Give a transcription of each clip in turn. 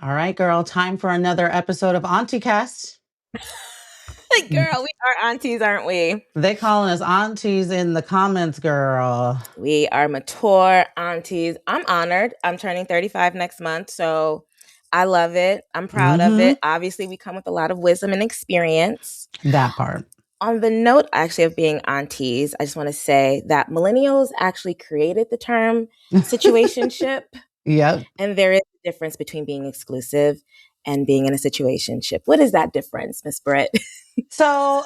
All right, girl. Time for another episode of Auntie Cast. Girl, we are aunties, aren't we? They calling us aunties in the comments, girl. We are mature aunties. I'm honored. I'm turning 35 next month, so I love it. I'm proud of Mm-hmm. it. Obviously, we come with a lot of wisdom and experience. That part. On the note, actually, of being aunties, I just want to say that millennials actually created the term situationship, Yep. and there is a difference between being exclusive and being in a situationship. What is that difference, Miss Britt? So,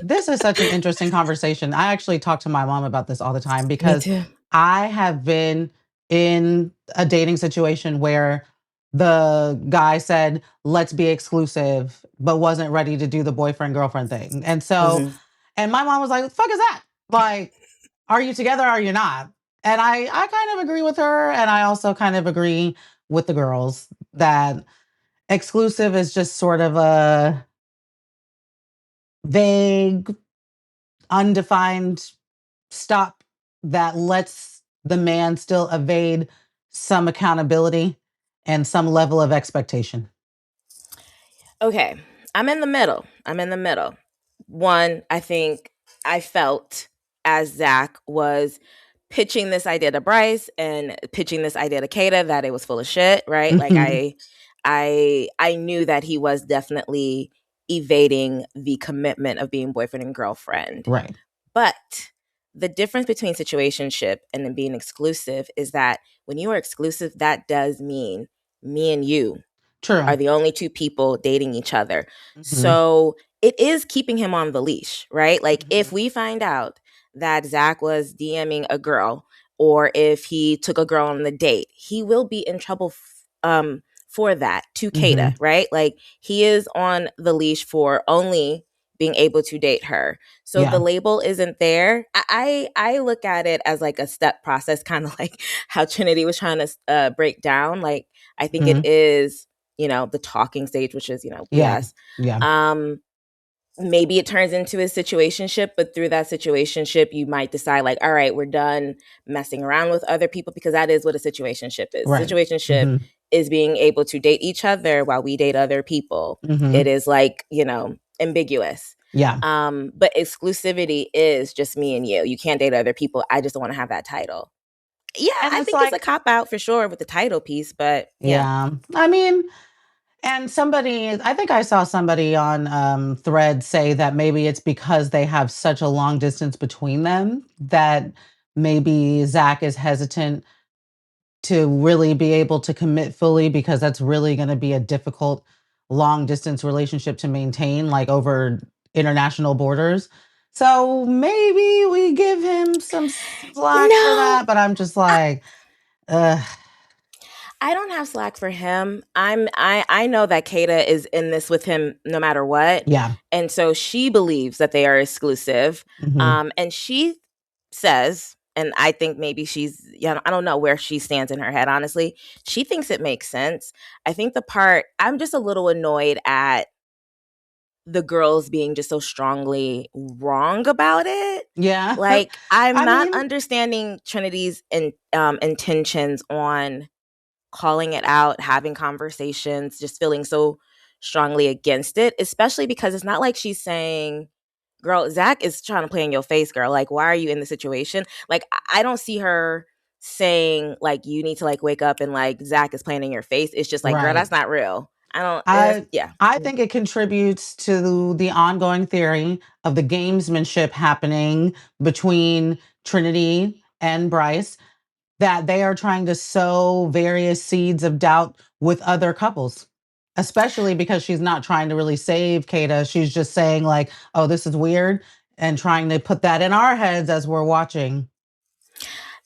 this is such an interesting conversation. I actually talk to my mom about this all the time Me because too. I have been in a dating situation where the guy said, let's be exclusive, but wasn't ready to do the boyfriend girlfriend thing. Mhm. And my mom was like, what the fuck is that? Like, are you together? Or are you not? And I kind of agree with her. And I also kind of agree with the girls that exclusive is just sort of a vague, undefined stop that lets the man still evade some accountability and some level of expectation. Okay, I'm in the middle. One, I think I felt as Zach was pitching this idea to Bryce and pitching this idea to Kayda that it was full of shit, right? Like Mhm. I knew that he was definitely evading the commitment of being boyfriend and girlfriend. Right. But the difference between situationship and then being exclusive is that when you are exclusive, that does mean me and you True. are the only two people dating each other. Mhm. So it is keeping him on the leash, right? Like if Mhm. we find out that Zach was DMing a girl or if he took a girl on the date, he will be in trouble for that to Kayda, Mhm. right? Like he is on the leash for only being able to date her. So the Yeah. label isn't there. I look at it as like a step process, kind of like how Trinity was trying to break down. Like I think it Mhm. is, the talking stage, which is, Yeah. BS. Yeah. Um, maybe it turns into a situationship, but through that situationship, you might decide, like, all right, we're done messing around with other people, because that is what a situationship is. Right. Situationship Mhm. is being able to date each other while we date other people. It Mhm. is like, ambiguous. Yeah. But exclusivity is just me and you. You can't date other people. I just don't want to have that title. Yeah, And I it's think it's a like, cop out for sure with the title piece, but yeah. yeah. I mean, and somebody, I think I saw somebody on Thread say that maybe it's because they have such a long distance between them that maybe Zach is hesitant to really be able to commit fully because that's really going to be a difficult long distance relationship to maintain, like over international borders. So maybe we give him some slack for No, that, but I'm just like, uh, I don't have slack for him. I know that Kayda is in this with him no matter what. yeah. And so she believes that they are exclusive. Hmm. And she says, and I think maybe she's, I don't know where she stands in her head, honestly. She thinks it makes sense. I think the part I'm just a little annoyed at the girls being just so strongly wrong about it. Yeah. Like, I'm I not mean, understanding Trinity's intentions on calling it out, having conversations, just feeling so strongly against it, especially because it's not like she's saying, girl, Zach is trying to play in your face, girl. Like, why are you in the situation? Like, I don't see her saying, like, you need to, like, wake up and, like, Zach is playing in your face. It's just like, girl, right. that's not real. I don't, I yeah. I think it contributes to the ongoing theory of the gamesmanship happening between Trinity and Bryce, that they are trying to sow various seeds of doubt with other couples. Especially because she's not trying to really save Kata. She's just saying like, "Oh, this is weird," and trying to put that in our heads as we're watching.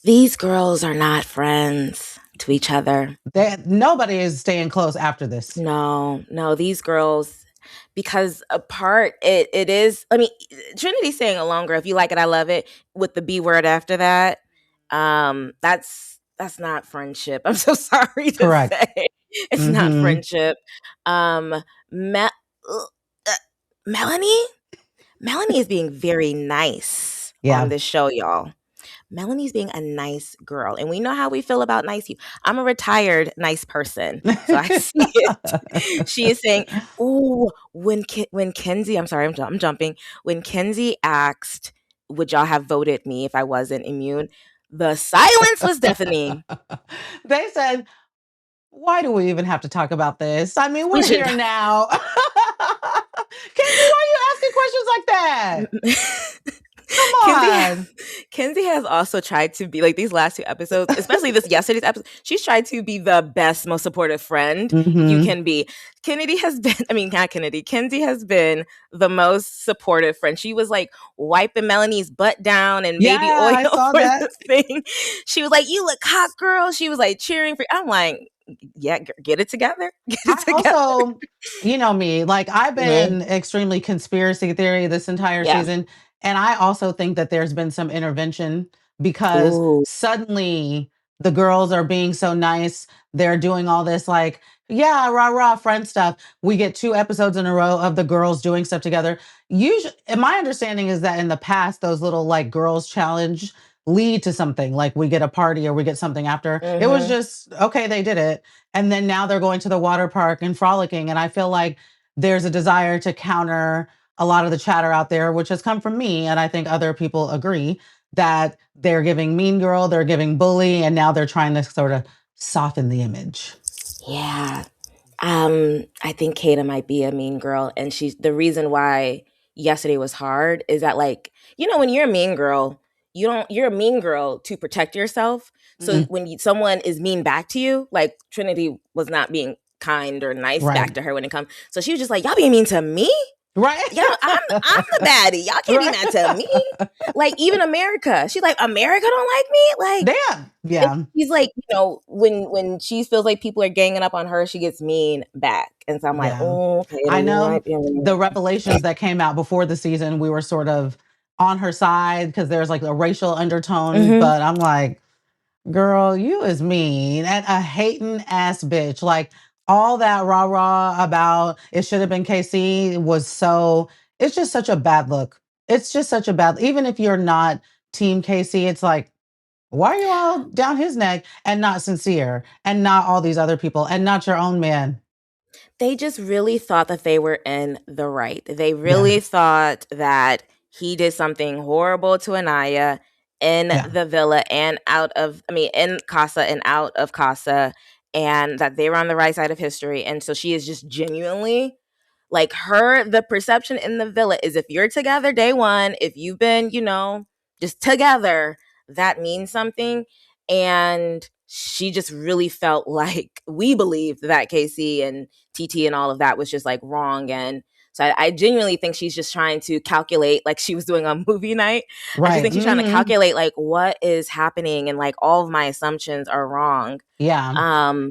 These girls are not friends to each other. Nobody is staying close after this. No, no, these girls, because apart, it is. I mean, Trinity's saying alone, girl. If you like it, I love it. With the B word after that, that's not friendship. I'm so sorry to Correct. say, it's not Mhm. friendship. Um, Me- uh, Melanie, Melanie is being very nice on Yeah. this show, y'all. Melanie's being a nice girl. And we know how we feel about nice people. I'm a retired nice person. So I see it. She is saying, "Oh, when Kenzie, I'm sorry, I'm jumping. When Kenzie asked, would y'all have voted me if I wasn't immune? The silence was deafening. They said, why do we even have to talk about this? I mean, We we're should here now. Kenzie, why are you asking questions like that? Come Kenzie on. Kenzie has also tried to be like these last two episodes, especially this yesterday's episode. She's tried to be the best, most supportive friend you Hmm. can be. Kennedy has been, I mean, not Kennedy, Kenzie has been the most supportive friend. She was like wiping Melanie's butt down and Yeah, baby oil I saw for that. the thing. She was like, "You look hot, girl." She was like cheering for. I'm like, yeah, get it together, get it I together. also, you know me, like I've Mhm. been extremely conspiracy theory this entire Yeah. season. And I also think that there's been some intervention because Ooh. suddenly the girls are being so nice. They're doing all this, like, yeah, rah, rah, friend stuff. We get 2 episodes in a row of the girls doing stuff together. Usually, and my understanding is that in the past, those little like girls challenge lead to something, like we get a party or we get something after. It was Mm-hmm. just, okay, they did it. And then now they're going to the water park and frolicking. And I feel like there's a desire to counter a lot of the chatter out there, which has come from me. And I think other people agree that they're giving mean girl, they're giving bully, and now they're trying to sort of soften the image. Yeah. I think Kayda might be a mean girl, and she's the reason why yesterday was hard is that like when you're a mean girl, you're a mean girl to protect yourself. So Mm, when someone is mean back to you, like Trinity was not being kind or nice back right. to her when it comes. So she was just like, "Y'all being mean to me? Right. Y'all, I'm the baddie. Y'all can't be Right. mad to me." Like even America, she's like, "America don't like me." Like Damn. Yeah. he's like, when she feels like people are ganging up on her, she gets mean back. And so I'm like, Yeah. oh, okay, I you know might be a the revelations that came out before the season, we were sort of on her side because there's like a racial undertone, mm-hmm. but I'm like, girl, you is mean and a hating ass bitch. Like all that rah rah about it should have been KC was so, it's just such a bad look. It's just such a bad, even if you're not team KC, it's like, why are you all down his neck and not sincere and not all these other people and not your own man? They just really thought that they were in the right. They Yeah. really thought that he did something horrible to Anaya in Yeah. the villa and in Casa and out of Casa, and that they were on the right side of history. And so she is just genuinely like the perception in the villa is if you're together day one, if you've been, just together, that means something. And she just really felt like we believed that Casey and TT and all of that was just like wrong. And so I genuinely think she's just trying to calculate, like she was doing on movie night. I just Right. think she's trying to Hmm. calculate like what is happening and like all of my assumptions are wrong. Yeah.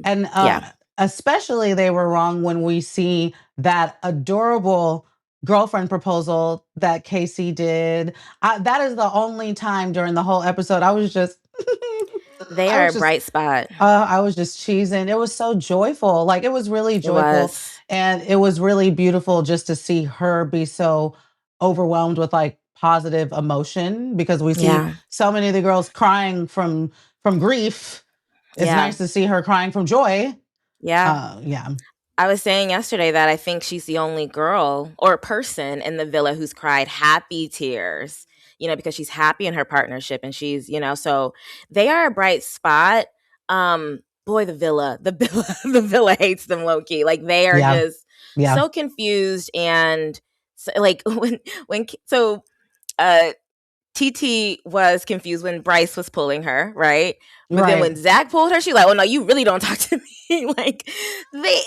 And Yeah, especially they were wrong when we see that adorable girlfriend proposal that Casey did. That is the only time during the whole episode I was just, they I are was a just, bright spot. I was just cheesing. It was so joyful. Like it was really It joyful. was. And it was really beautiful just to see her be so overwhelmed with like positive emotion because we see Yeah. so many of the girls crying from grief. It's Yeah. nice to see her crying from joy. Yeah. Yeah. I was saying yesterday that I think she's the only girl or person in the villa who's cried happy tears, because she's happy in her partnership and she's, so they are a bright spot. Boy, the villa, the villa hates them low key. Like they are Yeah. just Yeah. so confused and so, like so uh TT was confused when Bryce was pulling her, right? But then Right. when Zach pulled her, she like, "Oh no, you really don't talk to me." Like they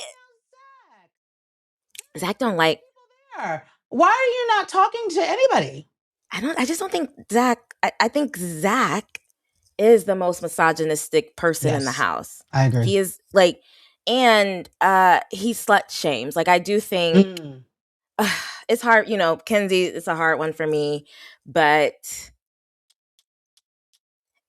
Zach don't like. There. Why are you not talking to anybody? I just don't think Zach. I think Zach is the most misogynistic person in the Yes, house. I agree. He is like, and he slut shames. Like I do think Mm. it's hard. Kenzie, it's a hard one for me, but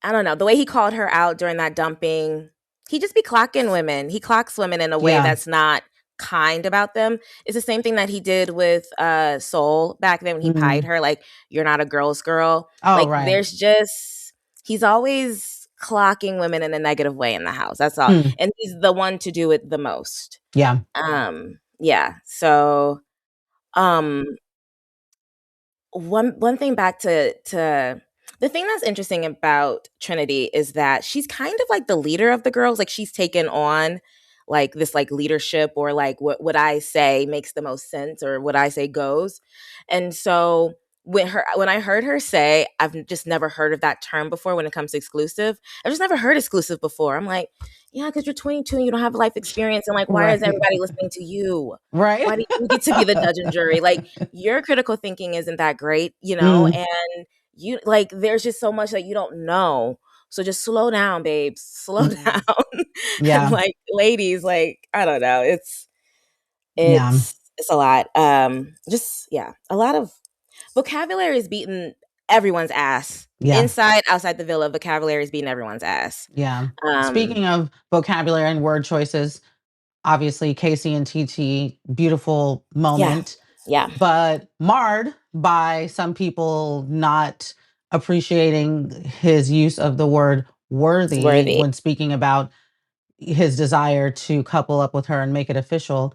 I don't know. The way he called her out during that dumping, he just be clocking women. He clocks women in a way Yeah. that's not kind about them. It's the same thing that he did with Soul back then when he pied Mm. her, like, "You're not a girl's girl." Oh, Like right. there's just he's always clocking women in a negative way in the house. That's all. Hmm. And he's the one to do it the most. Yeah. Yeah. So um one thing back to the thing that's interesting about Trinity is that she's kind of like the leader of the girls. Like she's taken on like this like leadership, or like what I say makes the most sense, or what I say goes. And so when I heard her say, I've just never heard of that term before when it comes to exclusive. I've just never heard exclusive before. I'm like, yeah, because you're 22 and you don't have life experience, and like, why is Right. everybody listening to you? Right. Why do you get to be the judge and jury? Like, your critical thinking isn't that great, Mm, and you like there's just so much that you don't know. So just slow down, babes. Slow mm. down. And Yeah. like ladies, like, I don't know. Yeah. It's a lot. Just yeah, a lot of vocabulary is beating everyone's ass. Yeah. Inside, outside the villa, vocabulary is beating everyone's ass. Yeah. Um, Speaking of vocabulary and word choices, obviously Casey and TT, beautiful yeah, moment, yeah, but marred by some people not appreciating his use of the word it's worthy worthy. when speaking about his desire to couple up with her and make it official.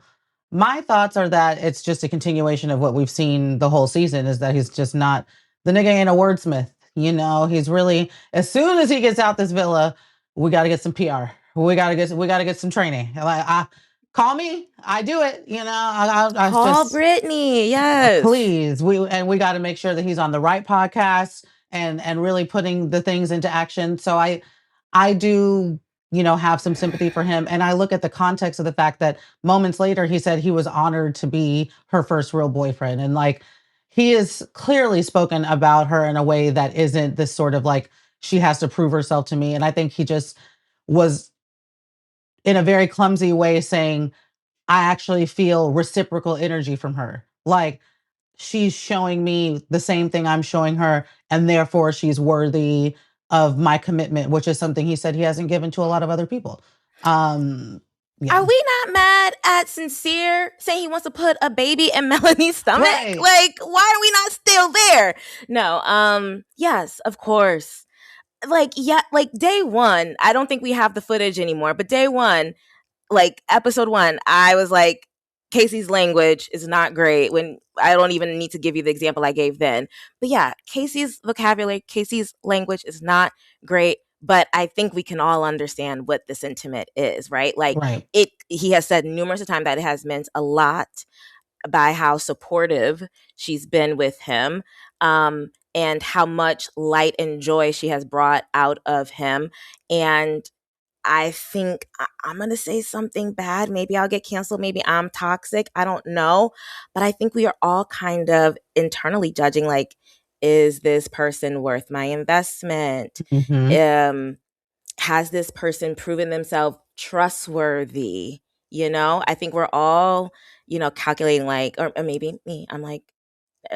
My thoughts are that it's just a continuation of what we've seen the whole season, is that he's just not, the nigga ain't a wordsmith. He's really, as soon as he gets out this villa, we got to get some PR. We got to get some training. Like, call me, I do it. I Call just, Brittany. Yes. please, we got to make sure that he's on the right podcast and really putting the things into action. So I do, have some sympathy for him, and I look at the context of the fact that moments later he said he was honored to be her first real boyfriend, and like he is clearly spoken about her in a way that isn't this sort of like she has to prove herself to me. And I think he just was in a very clumsy way saying, I actually feel reciprocal energy from her. Like she's showing me the same thing I'm showing her, and therefore she's worthy of my commitment, which is something he said he hasn't given to a lot of other people. Um, Are yeah. we not mad at Sincere saying he wants to put a baby in Melanie's stomach? Right. Like, why are we not still there? No, yes, of course. Like, yeah, like day one, I don't think we have the footage anymore, but day one, like episode one, I was like, Casey's language is not great. When I don't even need to give you the example I gave then. But yeah, Casey's vocabulary, Casey's language is not great. But I think we can all understand what the sentiment is, right? Like Right. he has said numerous times that it has meant a lot by how supportive she's been with him, and how much light and joy she has brought out of him. And I think I'm going to say something bad. Maybe I'll get canceled. Maybe I'm toxic. I don't know. But I think we are all kind of internally judging, like, is this person worth my investment? Hmm. Um, has this person proven themselves trustworthy? I think we're all, calculating like, or maybe me, I'm like,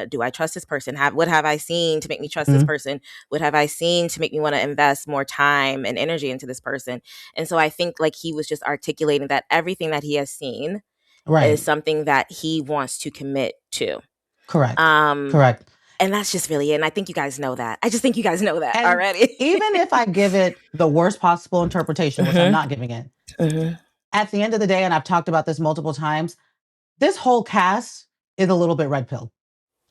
do I trust this person? What have I seen to make me trust this Hmm. person? What have I seen to make me want to invest more time and energy into this person? And so I think like he was just articulating that everything that he has seen is Right. something that he wants to commit to. Correct. Um, Correct. and that's just really it. And I think you guys know that. I just think you guys know that And already. even if I give it the worst possible interpretation, which I'm hmm not giving it, hmm at the end of the day, and I've talked about this multiple times, this whole cast is a little bit red pill.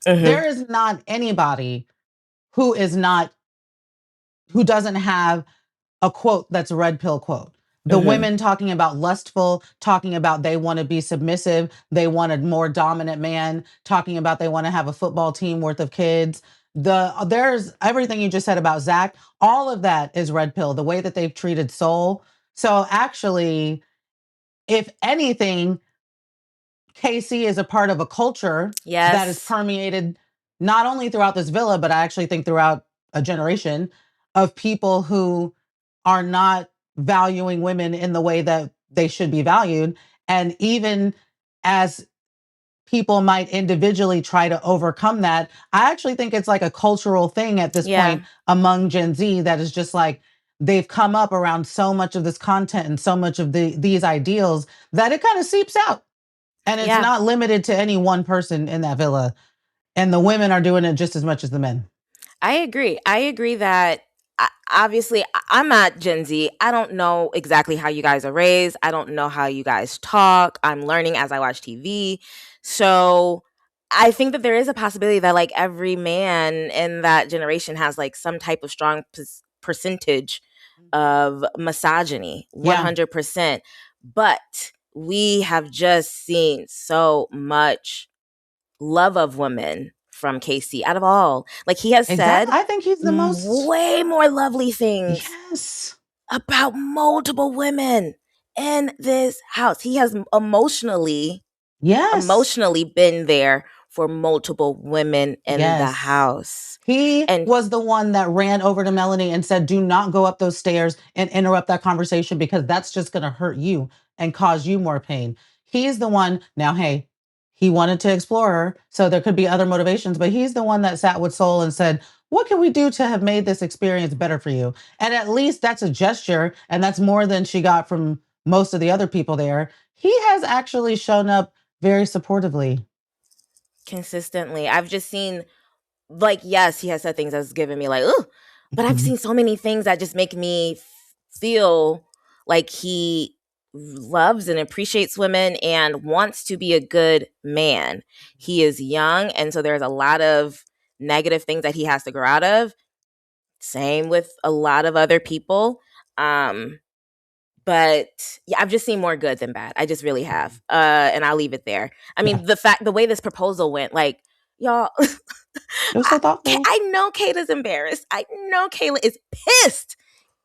hmm There is not anybody who is not, who doesn't have a quote that's a red pill quote. The hmm women talking about lustful, talking about they want to be submissive, they want a more dominant man, talking about they want to have a football team worth of kids. There's everything you just said about Zach. All of that is red pill. The way that they've treated Soul. So actually, if anything, KC is a part of a culture that is Yes. permeated not only throughout this villa, but I actually think throughout a generation of people who are not valuing women in the way that they should be valued. And even as people might individually try to overcome that, I actually think it's like a cultural thing at this Yeah. point among Gen Z that is just like they've come up around so much of this content and so much of these ideals that it kind of seeps out. And it's Yeah. not limited to any one person in that villa. And the women are doing it just as much as the men. I agree. I agree that obviously I'm not Gen Z. I don't know exactly how you guys are raised. I don't know how you guys talk. I'm learning as I watch TV. So I think that there is a possibility that like every man in that generation has like some type of strong percentage of misogyny, Yeah, 100%. But we have just seen so much love of women from KC out of all. Like he has exactly. said I think he's the most. way more lovely things Yes. about multiple women in this house. He has Yes. emotionally been there for multiple women in the Yes. house. He And was the one that ran over to Melanie and said, "Do not go up those stairs and interrupt that conversation because that's just going to hurt you and cause you more pain." He's the one. Now, hey, he wanted to explore her, so there could be other motivations, but he's the one that sat with Soul and said, "What can we do to have made this experience better for you?" And at least that's a gesture, and that's more than she got from most of the other people there. He has actually shown up very supportively. consistently, I've just seen like, yes, he has said things that's given me like, oh, but I've Mhm. seen so many things that just make me feel like he loves and appreciates women and wants to be a good man. He is young, and so there's a lot of negative things that he has to grow out of. Same with a lot of other people. Um, but yeah, I've just seen more good than bad. I just really have. And I'll leave it there. I Yeah, mean, the way this proposal went, like, y'all, it was so thoughtful. I know Kayla's embarrassed. I know Kayla is pissed.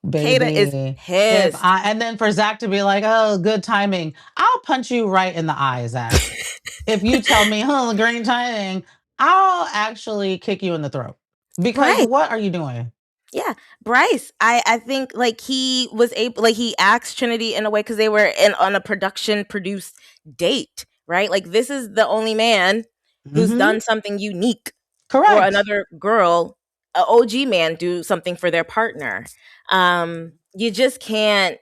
Kayla is Baby. If pissed. I and then for Zach to be like, "Oh, good timing." I'll punch you right in the eye, Zach. If you tell me, "Huh, great timing," I'll actually kick you in the throat. Because Bryce, what are you doing? yeah, Bryce. I think like he was able, like he asked Trinity in a way because they were in on a production produced date, right? Like this is the only man who's Mhm. done something unique for Correct. another girl, a OG man do something for their partner. You just can't.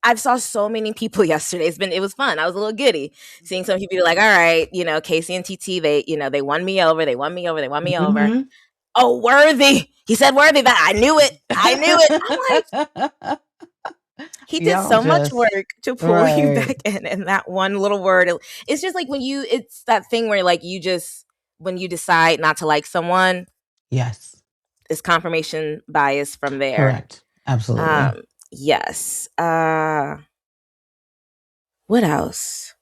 I've saw so many people yesterday. It was fun. I was a little giddy seeing some people be like, all right, you know, Casey and TT, they won me over. They won me over. They won me over. Mhm. Oh, Worthy. He said Worthy. That I knew it. I knew it. I'm like, he did Y'all so much just work to pull you right. back in that one little word. It's just like it's that thing where like when you decide not to like someone, Yes. it's confirmation bias from there. Correct. Absolutely. Um, yes. What else?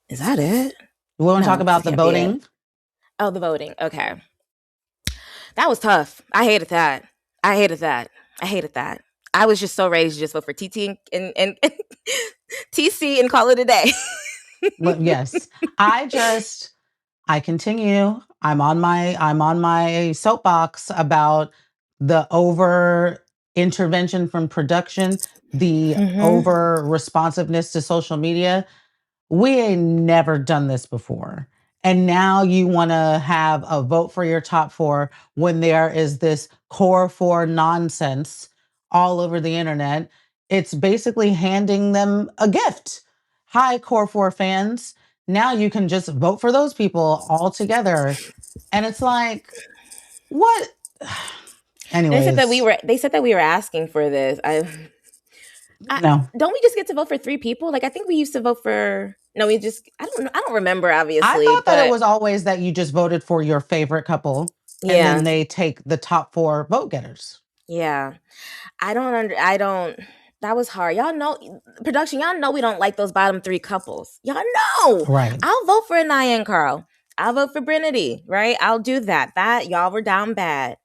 Is that it? We want to talk No, because about it the can't be it. voting. Oh, the voting. Okay. That was tough. I hated that. I hated that. I hated that. I was just so ready to just vote for TT and TC and call it a day. Well, yes. I just I continue. I'm on my soapbox about the over intervention from production, the Hmm. over responsiveness to social media. We ain't never done this before. And now you want to have a vote for your top four when there is this core four nonsense all over the internet. It's basically handing them a gift. Hi, core four fans. Now you can just vote for those people all together. And it's like, what? Anyways, They said that we were asking for this. I no. don't we just get to vote for three people? Like I think we used to vote for no, we just I don't know. I don't remember I obviously, thought that it but was always that you just voted for your favorite couple and then yeah. they take the top four vote getters. Yeah. I don't that was hard. Y'all know production, y'all know we don't like those bottom three couples. Y'all know. Right. I'll vote for Anaya and Carl. I'll vote for Brittany, right? I'll do that. That y'all were down bad.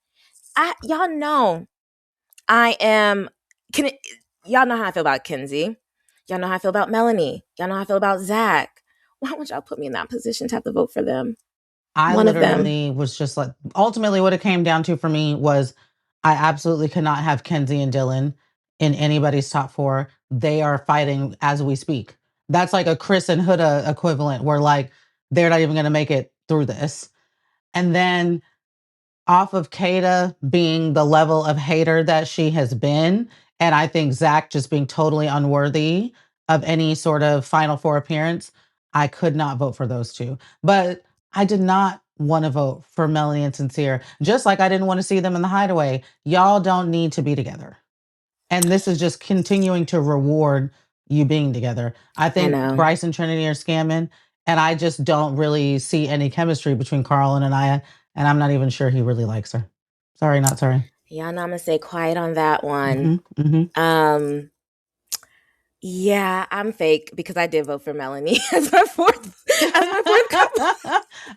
Y'all know I am can y'all know how I feel about Kenzie. Y'all know how I feel about Melanie. Y'all know how I feel about Zach. Why would y'all put me in that position to have to vote for them? I One of them. literally was just like, ultimately, what it came down to for me was I absolutely could not have Kenzie and Dylan in anybody's top four. They are fighting as we speak. That's like a Chris and Huda equivalent where like they're not even going to make it through this. And then off of Kayda being the level of hater that she has been, and I think Zach just being totally unworthy of any sort of Final Four appearance, I could not vote for those two. But I did not want to vote for Melanie and Sincere, just like I didn't want to see them in the Hideaway. Y'all don't need to be together. And this is just continuing to reward you being together. I I think know. Bryce and Trinity are scamming, and I just don't really see any chemistry between Carl and Anaya, and I'm not even sure he really likes her. Sorry, not sorry. Yeah, no, I'm gonna stay quiet on that one. Hmm. Hmm. Um, yeah, I'm fake because I did vote for Melanie as my fourth couple.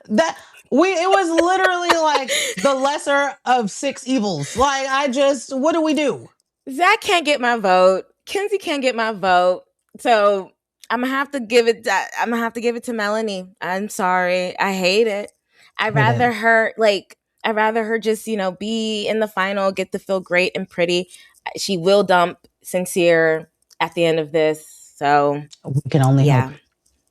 That we it was literally like the lesser of six evils. Like I just what do we do? Zach can't get my vote. Kenzie can't get my vote. So I'm gonna have to give it. I'm gonna have to give it to Melanie. I'm sorry. I hate it. I'd Hate it. rather her like. I'd rather her just be in the final, get to feel great and pretty. She will dump Sincere at the end of this. So We can only hope. yeah,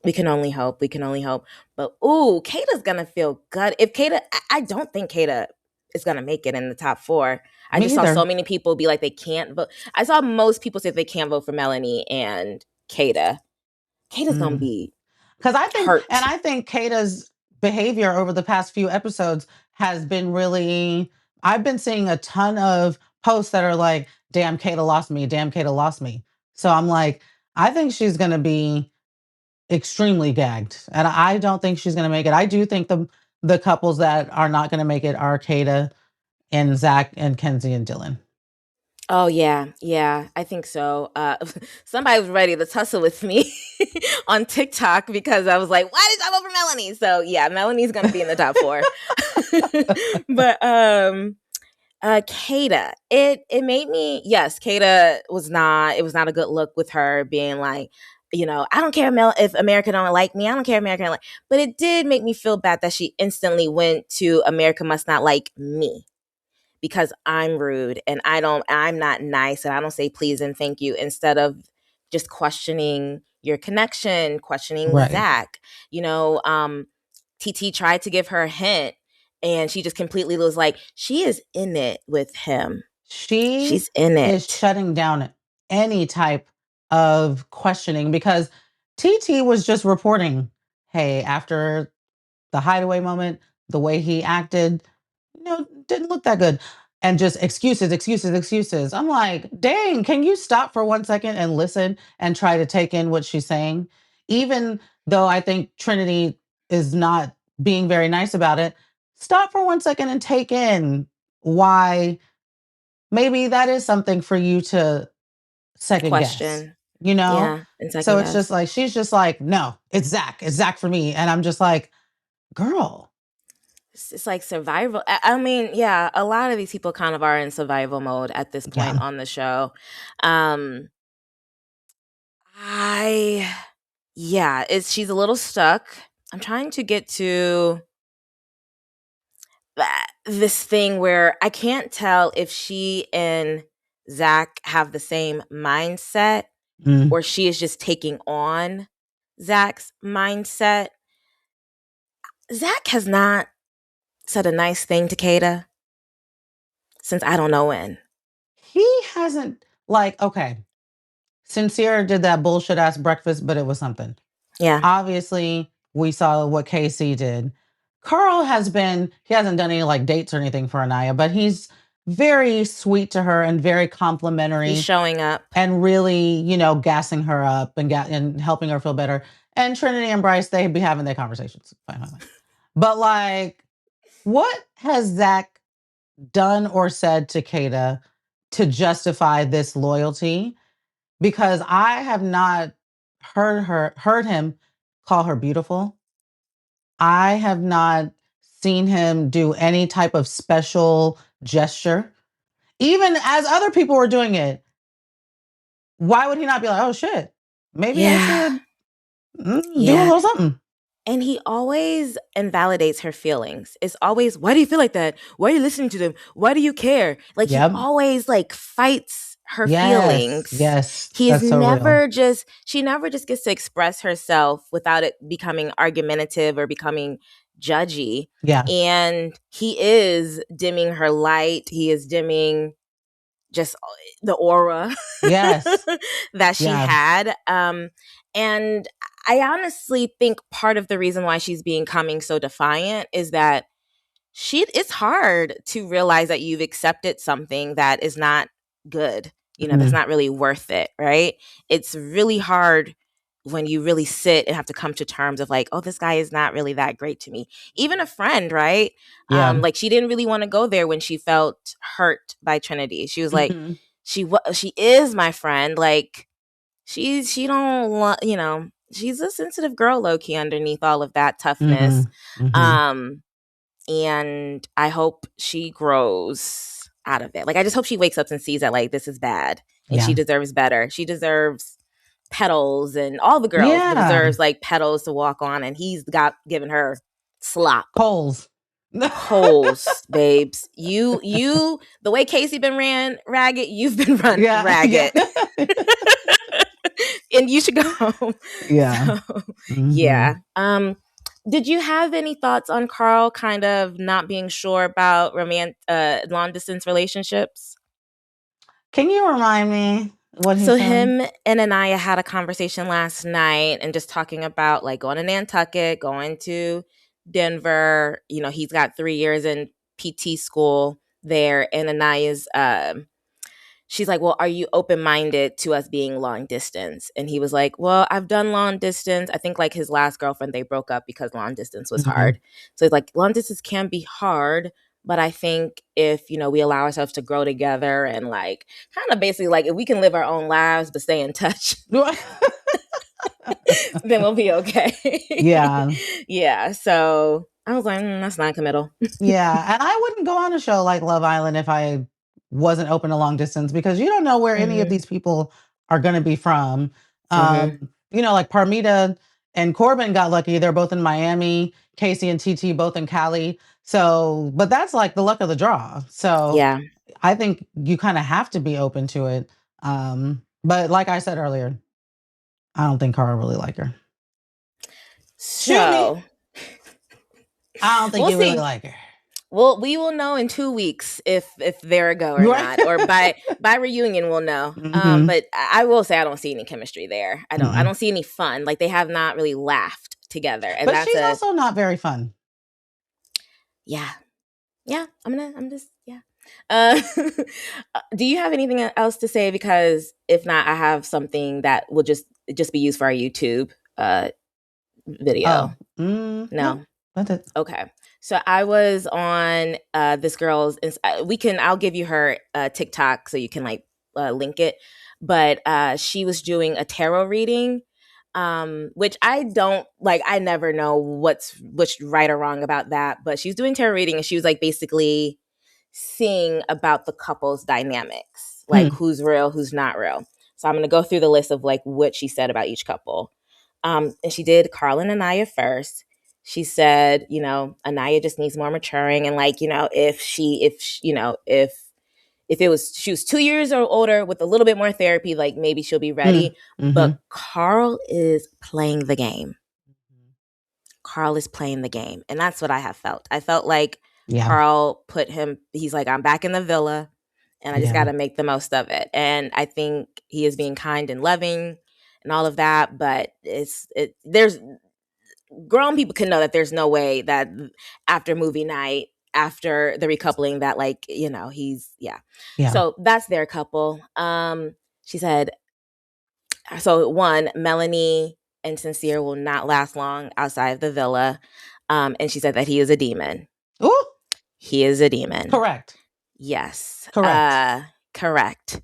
we can only hope. We can only hope. But ooh, Kayda's gonna feel good. If Kayda, I don't think Kayda is gonna make it in the top four. I Me just saw so either. many people be like they can't vote. I saw most people say they can't vote for Melanie and Kayda. Kayda's gonna Mm. be Because hurt. I think Kata's behavior over the past few episodes has been really, I've been seeing a ton of posts that are like, damn, Kata lost me. Damn, Kata lost me. So I'm like, I think she's going to be extremely gagged. And I don't think she's going to make it. I do think the couples that are not going to make it are Kata and Zach and Kenzie and Dylan. Oh yeah, I think so. Somebody was ready to tussle with me on TikTok because I was like, "Why did I vote for Melanie?" So yeah, Melanie's gonna be in the top four. But Kayda, it made me, yes, Kayda was not, it was not a good look with her being like, I don't care if America don't like me. I don't care if America don't like, but it did make me feel bad that she instantly went to America must not like me because I'm rude and I'm not nice and I don't say please and thank you instead of just questioning your connection, questioning Right. Zach. TT tried to give her a hint and she just completely was like, she is in it with him. She She's in is it. shutting down any type of questioning because TT was just reporting, hey, after the Hideaway moment, the way he acted, didn't look that good. And just excuses, excuses, excuses. I'm like, dang, can you stop for 1 second and listen and try to take in what she's saying? Even though I think Trinity is not being very nice about it, stop for 1 second and take in why maybe that is something for you to second guess, Question. you know? Yeah. And second So it's just guess. like, she's just like, no, it's Zach. It's Zach for me. And I'm just like, girl, It's like survival. I mean, yeah, a lot of these people kind of are in survival mode at this point yeah. on the show. Um, I Yeah, it's she's a little stuck. I'm trying to get to this thing where I can't tell if she and Zach have the same mindset Mm. or she is just taking on Zach's mindset. Zach has not said a nice thing to Kayda since I don't know when. He hasn't, like, okay, Sincere did that bullshit ass breakfast, but it was something. Yeah, Obviously, we saw what KC did. Carl he hasn't done any like dates or anything for Anaya, but he's very sweet to her and very he's complimentary showing up. and really, gassing her up and helping her feel better. And Trinity and Bryce, they be having their conversations. Fine, fine, fine. But like, what has Zach done or said to Kata to justify this loyalty? Because I have not heard him call her beautiful. I have not seen him do any type of special gesture. Even as other people were doing it, why would he not be like, oh shit, maybe I Yeah, should do a yeah. little something? And he always invalidates her feelings. It's always, why do you feel like that? Why are you listening to them? Why do you care? Like he Yep. always like fights her Yes. feelings. Yes. He's That's so real. never just she never just gets to express herself without it becoming argumentative or becoming judgy. Yeah. And he is dimming her light. He is dimming just the aura Yes. that she Yeah. had. And I honestly think part of the reason why she's becoming so defiant is that it's hard to realize that you've accepted something that is not good, that's Mm. not really worth it, right? It's really hard when you really sit and have to come to terms of like, oh, this guy is not really that great to me. Even a friend, right? Yeah. Like she didn't really want to go there when she felt hurt by Trinity. She was like, Mhm. she is my friend. Like she don't want, she's a sensitive girl, low key, underneath all of that toughness. Mhm. Mhm. Um, and I hope she grows out of it. Like I just hope she wakes up and sees that like this is bad and she Yeah. deserves better. She deserves petals, and all the girls Yeah. deserves like petals to walk on, and he's got given her slop. Coals. Coals, babes. You the way Casey been ran ragged, you've been run Yeah. Yeah. ragged. And you should go home. Yeah. So yeah. Mhm. Did you have any thoughts on Carl kind of not being sure about long distance relationships? Can you remind me what he So said? him and Anaya had a conversation last night and just talking about like going to Nantucket, going to Denver. He's got 3 years in PT school there, and Anaya's she's like, well, are you open minded to us being long distance? And he was like, well, I've done long distance. I think like his last girlfriend, they broke up because long distance was Mhm. hard. So he's like, long distance can be hard. But I think if, we allow ourselves to grow together and like kind of basically like if we can live our own lives but stay in touch, then we'll be okay. Yeah. Yeah. So I was like, that's not committal. Yeah, and I wouldn't go on a show like Love Island if I wasn't open to long distance because you don't know where any of Mm-hmm. these people are gonna be from. Mm-hmm. Like Parmita and Corbin got lucky. They're both in Miami. Casey and Titi both in Cali. So, but that's like the luck of the draw. So Yeah. I think you kind of have to be open to it. But like I said earlier, I don't think Carl really like her. Shoot me. So I don't think we'll you really see. like her. Well, we will know in 2 weeks if they're a go or Right? not, or by reunion we'll know. Mm-hmm. But I will say I don't see any chemistry there. I don't. I Mm-mm. don't see any fun. Like they have not really laughed together, and But that's she's a also not very fun. yeah, yeah. I'm just yeah. Uh, do you have anything else to say? Because if not, I have something that will just be used for our YouTube video. Oh, no, No. that's it. Okay. So I was on this girl's. I'll give you her TikTok so you can like link it. But she was doing a tarot reading, which I don't like. I never know what's right or wrong about that. But she's doing tarot reading, and she was like basically seeing about the couple's dynamics, like Hmm. who's real, who's not real. So I'm gonna go through the list of like what she said about each couple. And she did Carl and Anaya first. She said, Anaya just needs more maturing, and like, if it was she was 2 years or older with a little bit more therapy, like maybe she'll be Hmm. ready. Mm-hmm. But Carl is playing the game. Carl is playing the game, and that's what I have felt. I felt like Yeah. Carl he's like, I'm back in the villa, and I just got Yeah. to make the most of it. And I think he is being kind and loving and all of that, but there's grown people can know that there's no way that after movie night, after the recoupling, that like he's yeah. Yeah. So that's their couple. She said, so one, Melanie and Sincere will not last long outside of the villa. And she said that he is a demon. Ooh, He is a demon. correct. Yes. Correct. Correct.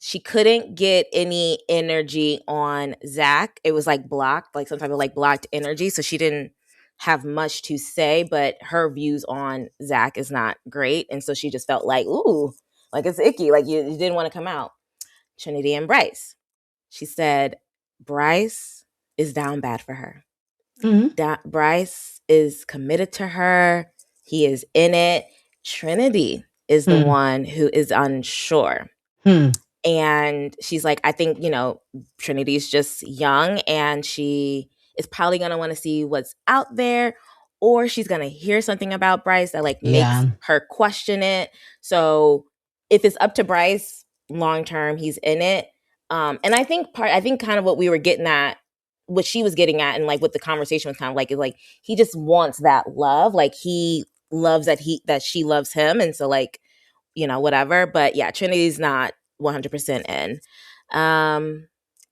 She couldn't get any energy on Zach. It was like blocked, like some type of like blocked energy. So she didn't have much to say, but her views on Zach is not great. And so she just felt like, ooh, like it's icky. Like you didn't want to come out. Trinity and Bryce. She said, Bryce is down bad for her. Mm-hmm. Bryce is committed to her. He is in it. Trinity is the Hmm. one who is unsure. Hmm. And she's like, I think, Trinity's just young and she is probably going to want to see what's out there, or she's going to hear something about Bryce that like makes Yeah. her question it. So if it's up to Bryce long term, he's in it. And I think kind of what we were getting at what she was getting at, and like what the conversation was kind of like, is like he just wants that love. Like he loves that she loves him, and so like, whatever. But yeah, Trinity's not 100% in.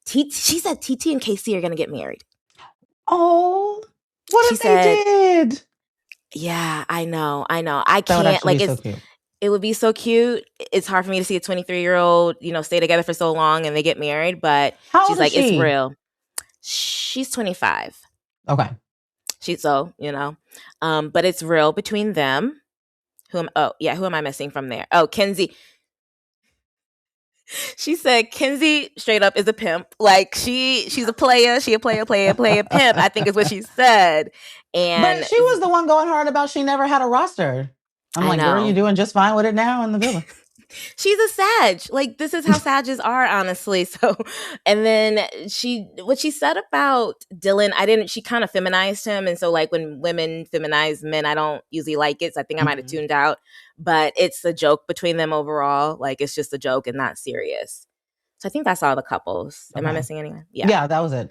She said TT and KC are gonna get married. Oh, what She if they said, did? yeah, I know. I That would can't, actually be like, so cute. it would be so cute. It's hard for me to see a 23-year-old, stay together for so long and they get married, but How old she's is like, it's she? real. She's 25. Okay. She's so, but it's real between them. Who am I missing from there? Oh, Kenzie. She said Kenzie straight up is a pimp. Like she's a player. She a player, pimp, I think is what she said. But And she was the one going hard about she never had a roster. I'm I like, girl, you know. doing just fine with it now in the villa. She's a Sag. Like this is how Sages are, honestly. So, and then what she said about Dylan, she kind of feminized him, and so like when women feminize men, I don't usually like it. So I think I might have Mhm. tuned out. But it's a joke between them overall. Like it's just a joke and not serious. So I think that's all the couples. Am I Okay. missing anyone? Yeah. Yeah, that was it.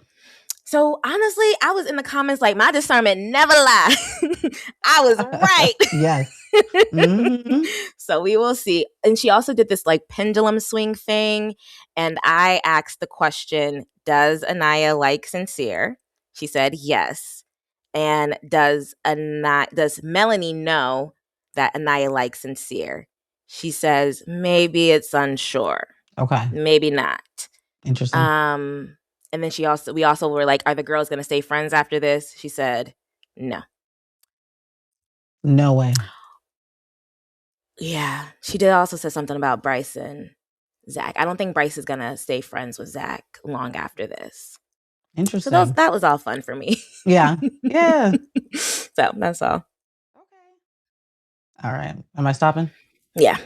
So honestly, I was in the comments like, my discernment never lied. I was right. Yes. Mhm. So we will see. And she also did this like pendulum swing thing. And I asked the question, does Anaya like Sincere? She said yes. And does Melanie know that Anaya likes Sincere? She says maybe it's unsure. Okay. Maybe not. Interesting. And then we also were like, are the girls gonna stay friends after this? She said no. No way. Yeah. She did also say something about Bryce and Zach. I don't think Bryce is gonna stay friends with Zach long after this. So Interesting. that was all fun for me. Yeah. Yeah. So that's all. Okay. All right. Am I stopping? Yeah.